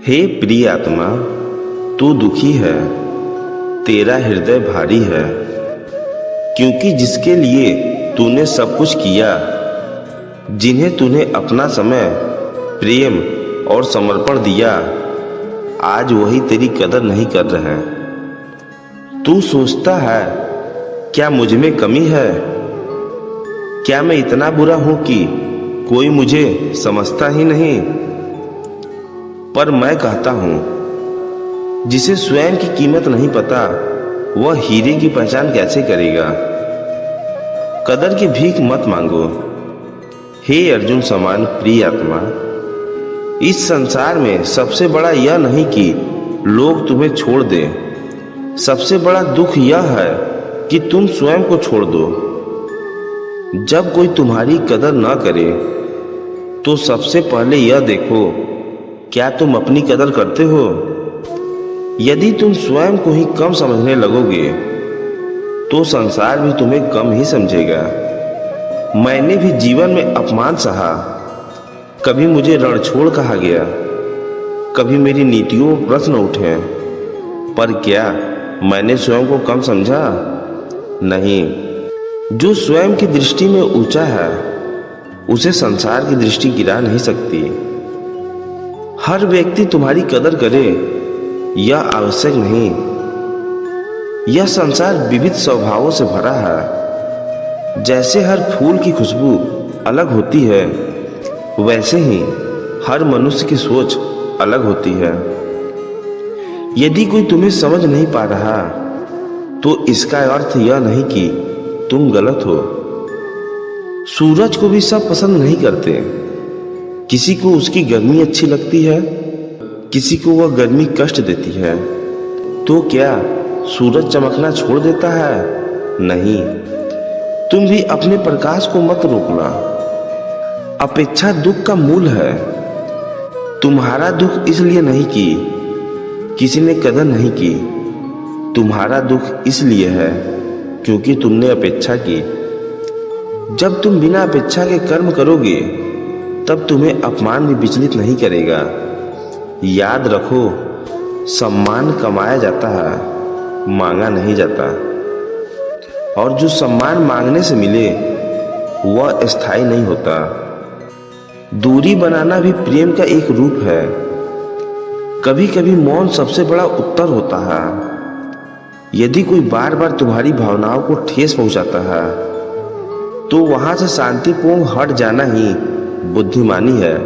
हे प्रिय आत्मा, तू दुखी है, तेरा हृदय भारी है, क्योंकि जिसके लिए तूने सब कुछ किया, जिन्हें तूने अपना समय, प्रेम और समर्पण दिया, आज वही तेरी कदर नहीं कर रहे हैं। तू सोचता है, क्या मुझ में कमी है? क्या मैं इतना बुरा हूं कि कोई मुझे समझता ही नहीं? पर मैं कहता हूं, जिसे स्वयं की कीमत नहीं पता, वह हीरे की पहचान कैसे करेगा? कदर की भीख मत मांगो। हे अर्जुन समान प्रिय आत्मा, इस संसार में सबसे बड़ा यह नहीं कि लोग तुम्हें छोड़ दें, सबसे बड़ा दुख यह है कि तुम स्वयं को छोड़ दो। जब कोई तुम्हारी कदर न करे, तो सबसे पहले यह देखो, क्या तुम अपनी कदर करते हो? यदि तुम स्वयं को ही कम समझने लगोगे, तो संसार भी तुम्हें कम ही समझेगा। मैंने भी जीवन में अपमान सहा। कभी मुझे रणछोड़ कहा गया, कभी मेरी नीतियों पर प्रश्न उठे, पर क्या मैंने स्वयं को कम समझा? नहीं। जो स्वयं की दृष्टि में ऊंचा है, उसे संसार की दृष्टि गिरा नहीं सकती। हर व्यक्ति तुम्हारी कदर करे, यह आवश्यक नहीं। यह संसार विविध स्वभावों से भरा है। जैसे हर फूल की खुशबू अलग होती है, वैसे ही हर मनुष्य की सोच अलग होती है। यदि कोई तुम्हें समझ नहीं पा रहा, तो इसका अर्थ यह नहीं कि तुम गलत हो। सूरज को भी सब पसंद नहीं करते। किसी को उसकी गर्मी अच्छी लगती है, किसी को वह गर्मी कष्ट देती है। तो क्या सूरज चमकना छोड़ देता है? नहीं। तुम भी अपने प्रकाश को मत रोकना। अपेक्षा दुख का मूल है। तुम्हारा दुख इसलिए नहीं कि किसी ने कदर नहीं की, तुम्हारा दुख इसलिए है क्योंकि तुमने अपेक्षा की। जब तुम बिना अपेक्षा के कर्म करोगे, तब तुम्हें अपमान भी विचलित नहीं करेगा। याद रखो, सम्मान कमाया जाता है, मांगा नहीं जाता। और जो सम्मान मांगने से मिले, वह स्थायी नहीं होता। दूरी बनाना भी प्रेम का एक रूप है। कभी कभी मौन सबसे बड़ा उत्तर होता है। यदि कोई बार बार तुम्हारी भावनाओं को ठेस पहुंचाता है, तो वहां से शांतिपूर्ण हट जाना ही बुद्धिमानी है।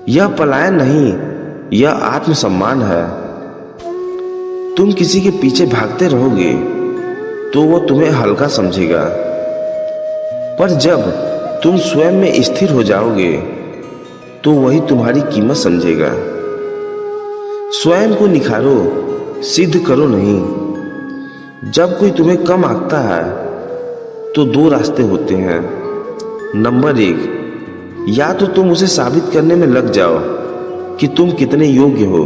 यह पलायन नहीं, यह आत्मसम्मान है। तुम किसी के पीछे भागते रहोगे, तो वह तुम्हें हल्का समझेगा, पर जब तुम स्वयं में स्थिर हो जाओगे, तो वही तुम्हारी कीमत समझेगा। स्वयं को निखारो, सिद्ध करो नहीं। जब कोई तुम्हें कम आंकता है, तो दो रास्ते होते हैं। नंबर 1, या तो तुम उसे साबित करने में लग जाओ कि तुम कितने योग्य हो।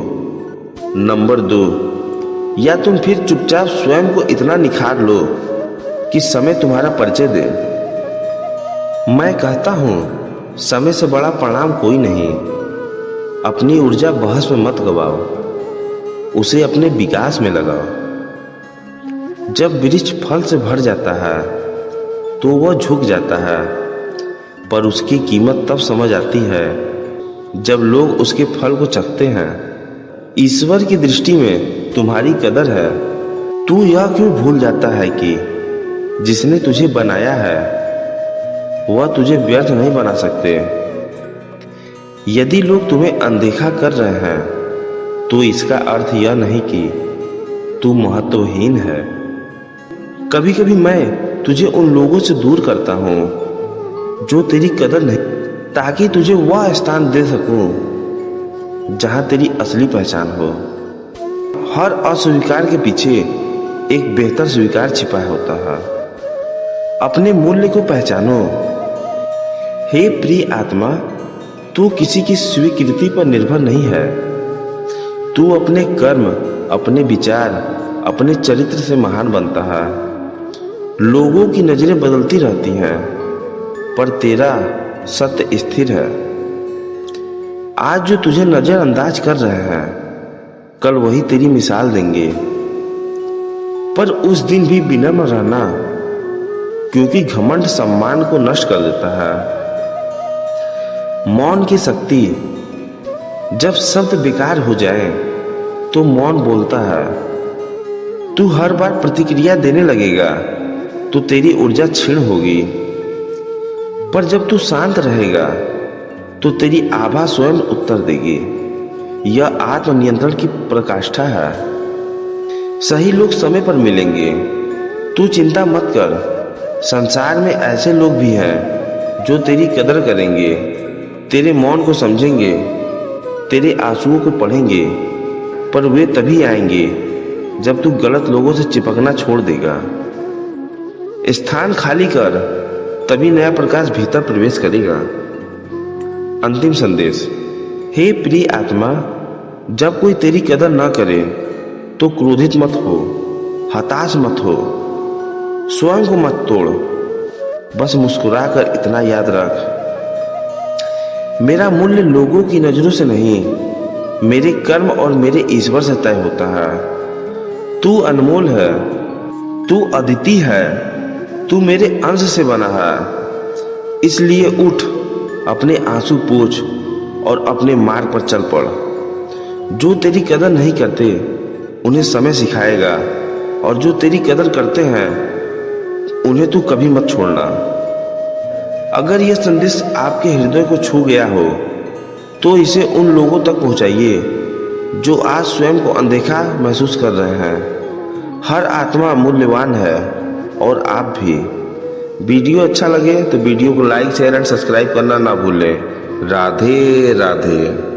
नंबर 2, या तुम फिर चुपचाप स्वयं को इतना निखार लो कि समय तुम्हारा परिचय दे। मैं कहता हूं, समय से बड़ा परिणाम कोई नहीं। अपनी ऊर्जा बहस में मत गवाओ, उसे अपने विकास में लगाओ। जब वृक्ष फल से भर जाता है, तो वह झुक जाता है, पर उसकी कीमत तब समझ आती है जब लोग उसके फल को चखते हैं। ईश्वर की दृष्टि में तुम्हारी कदर है। तू यह क्यों भूल जाता है कि जिसने तुझे बनाया है, वह तुझे व्यर्थ नहीं बना सकते। यदि लोग तुम्हें अनदेखा कर रहे हैं, तो इसका अर्थ यह नहीं कि तू महत्वहीन है। कभी कभी मैं तुझे उन लोगों से दूर करता हूं जो तेरी कदर नहीं, ताकि तुझे वह स्थान दे सकूं जहां तेरी असली पहचान हो। हर अस्वीकार के पीछे एक बेहतर स्वीकार छिपा होता है। अपने मूल्य को पहचानो। हे प्रिय आत्मा, तू किसी की स्वीकृति पर निर्भर नहीं है। तू अपने कर्म, अपने विचार, अपने चरित्र से महान बनता है। लोगों की नजरें बदलती रहती हैं, पर तेरा सत्य स्थिर है। आज जो तुझे नजरअंदाज कर रहे हैं, कल वही तेरी मिसाल देंगे। पर उस दिन भी विनम्र रहना, क्योंकि घमंड सम्मान को नष्ट कर देता है। मौन की शक्ति, जब शब्द बेकार हो जाए तो मौन बोलता है। तू हर बार प्रतिक्रिया देने लगेगा तो तेरी ऊर्जा क्षीण होगी, पर जब तू शांत रहेगा तो तेरी आभा स्वयं उत्तर देगी। यह आत्मनियंत्रण की प्रकाष्ठा है। सही लोग समय पर मिलेंगे, तू चिंता मत कर। संसार में ऐसे लोग भी हैं जो तेरी कदर करेंगे, तेरे मौन को समझेंगे, तेरे आंसुओं को पढ़ेंगे, पर वे तभी आएंगे जब तू गलत लोगों से चिपकना छोड़ देगा। स्थान खाली कर, तभी नया प्रकाश भीतर प्रवेश करेगा। अंतिम संदेश। हे प्रिय आत्मा, जब कोई तेरी कदर न करे तो क्रोधित मत हो, हताश मत हो, स्वयं को मत तोड़। बस मुस्कुराकर इतना याद रख, मेरा मूल्य लोगों की नजरों से नहीं, मेरे कर्म और मेरे ईश्वर से तय होता है। तू अनमोल है, तू अद्वितीय है, तू मेरे अंश से बना है। इसलिए उठ, अपने आंसू पोंछ और अपने मार्ग पर चल पड़। जो तेरी कदर नहीं करते उन्हें समय सिखाएगा, और जो तेरी कदर करते हैं उन्हें तू कभी मत छोड़ना। अगर यह संदेश आपके हृदय को छू गया हो तो इसे उन लोगों तक पहुंचाइए जो आज स्वयं को अनदेखा महसूस कर रहे हैं। हर आत्मा मूल्यवान है, और आप भी। वीडियो अच्छा लगे तो वीडियो को लाइक, शेयर एंड सब्सक्राइब करना ना भूलें। राधे राधे।